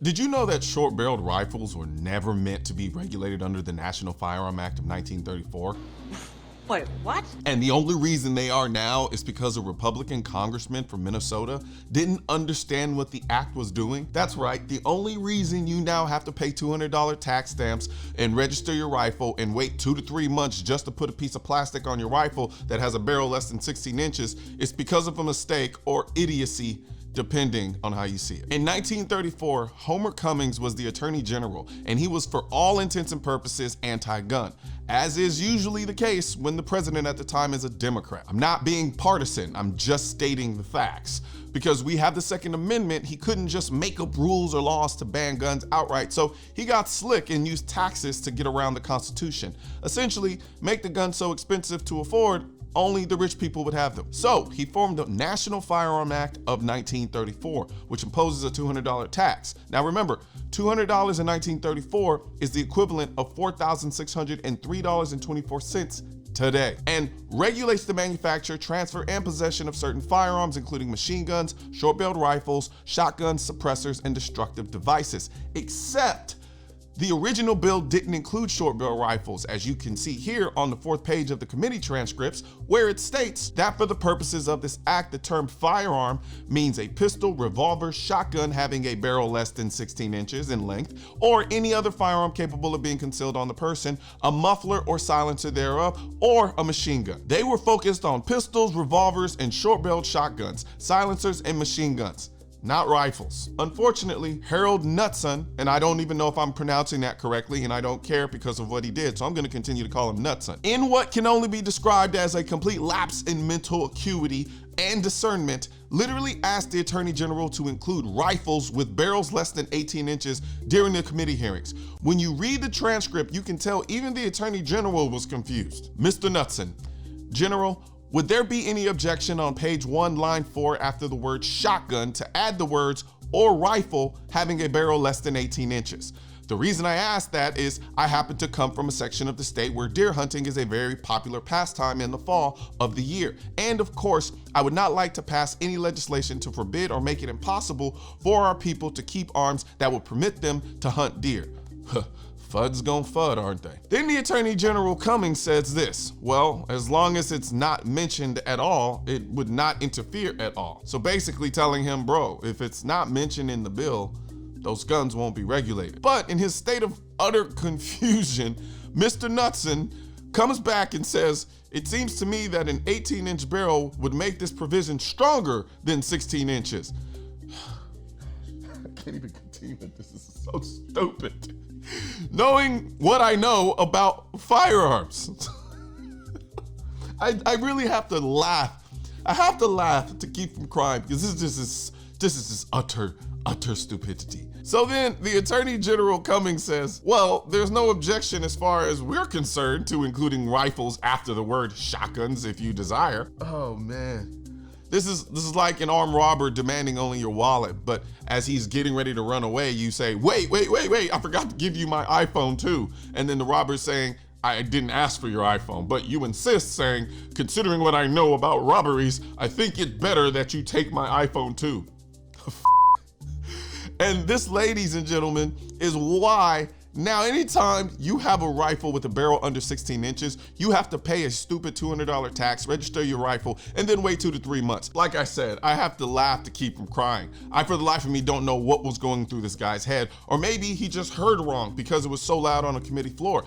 Did you know that short-barreled rifles were never meant to be regulated under the National Firearm Act of 1934? Wait, what? And the only reason they are now is because a Republican congressman from Minnesota didn't understand what the act was doing. That's right, the only reason you now have to pay $200 tax stamps and register your rifle and wait 2 to 3 months just to put a piece of plastic on your rifle that has a barrel less than 16 inches is because of a mistake or idiocy, depending on how you see it. In 1934, Homer Cummings was the Attorney General, and he was for all intents and purposes anti-gun, as is usually the case when the president at the time is a Democrat. I'm not being partisan, I'm just stating the facts. Because we have the Second Amendment, he couldn't just make up rules or laws to ban guns outright, so he got slick and used taxes to get around the Constitution. Essentially, make the gun so expensive to afford, only the rich people would have them. So he formed the National Firearm Act of 1934, which imposes a $200 tax. Now remember, $200 in 1934 is the equivalent of $4,603.24 today, and regulates the manufacture, transfer, and possession of certain firearms, including machine guns, short-barreled rifles, shotguns, suppressors, and destructive devices, except the original bill didn't include short-barrel rifles, as you can see here on the 4th page of the committee transcripts, where it states that for the purposes of this act, the term firearm means a pistol, revolver, shotgun having a barrel less than 16 inches in length, or any other firearm capable of being concealed on the person, a muffler or silencer thereof, or a machine gun. They were focused on pistols, revolvers, and short-barreled shotguns, silencers, and machine guns, not rifles. Unfortunately, Harold Knutson, and I don't even know if I'm pronouncing that correctly, and I don't care because of what he did, so I'm gonna continue to call him Knutson, in what can only be described as a complete lapse in mental acuity and discernment, literally asked the Attorney General to include rifles with barrels less than 18 inches during the committee hearings. When you read the transcript, you can tell even the Attorney General was confused. Mr. Knutson, General, would there be any objection on page 1, line 4 after the word shotgun to add the words or rifle having a barrel less than 18 inches? The reason I ask that is I happen to come from a section of the state where deer hunting is a very popular pastime in the fall of the year. And of course, I would not like to pass any legislation to forbid or make it impossible for our people to keep arms that would permit them to hunt deer. Fud's gon' fud, aren't they? Then the Attorney General Cummings says this: well, as long as it's not mentioned at all, it would not interfere at all. So basically telling him, bro, if it's not mentioned in the bill, those guns won't be regulated. But in his state of utter confusion, Mr. Knutson comes back and says, it seems to me that an 18-inch barrel would make this provision stronger than 16 inches. I can't even continue it. This is so stupid. Knowing what I know about firearms, I really have to laugh. I have to laugh to keep from crying because this is just utter stupidity. So then the Attorney General Cummings says, well, there's no objection as far as we're concerned to including rifles after the word shotguns if you desire. Oh man. This is like an armed robber demanding only your wallet, but as he's getting ready to run away, you say, wait, I forgot to give you my iPhone too. And then the robber's saying, I didn't ask for your iPhone, but you insist, saying, considering what I know about robberies, I think it better that you take my iPhone too. And this, ladies and gentlemen, is why now anytime you have a rifle with a barrel under 16 inches, you have to pay a stupid $200 tax, register your rifle, and then wait 2 to 3 months. Like I said, I have to laugh to keep from crying. I, for the life of me, don't know what was going through this guy's head, or maybe he just heard wrong because it was so loud on a committee floor.